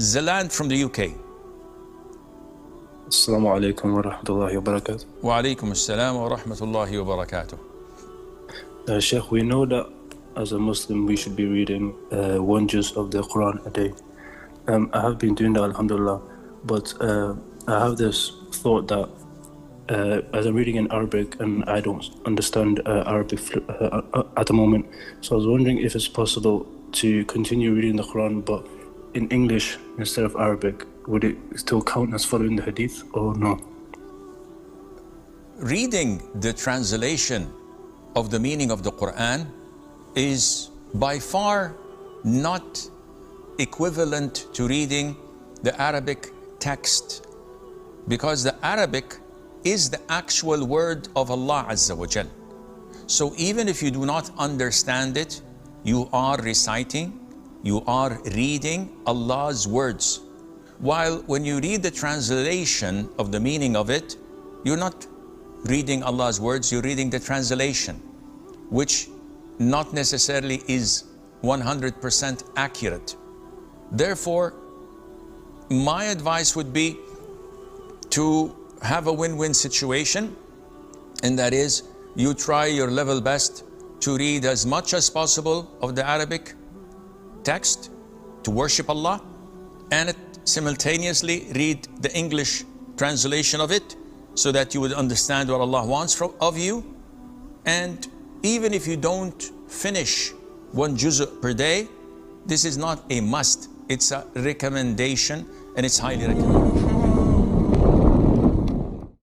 Zaland from the UK. Assalamu alaikum wa rahmatullahi wa barakatuh. Wa alaikum assalam wa rahmatullahi wa barakatuh. Sheikh, we know that as a Muslim we should be reading one juz of the Quran a day. I have been doing that, alhamdulillah, but I have this thought that as I'm reading in Arabic and I don't understand Arabic at the moment, so I was wondering if it's possible to continue reading the Quran but in English instead of Arabic. Would it still count as following the hadith or no? Reading the translation of the meaning of the Quran is by far not equivalent to reading the Arabic text, because the Arabic is the actual word of Allah Azza wa Jal. So even if you do not understand it, you are reciting, you are reading Allah's words. While when you read the translation of the meaning of it, you're not reading Allah's words, you're reading the translation, which not necessarily is 100% accurate. Therefore, my advice would be to have a win-win situation, and that is you try your level best to read as much as possible of the Arabic text to worship Allah, and simultaneously read the English translation of it so that you would understand what Allah wants of you. And even if you don't finish one juz' per day, this is not a must, it's a recommendation, and it's highly recommended.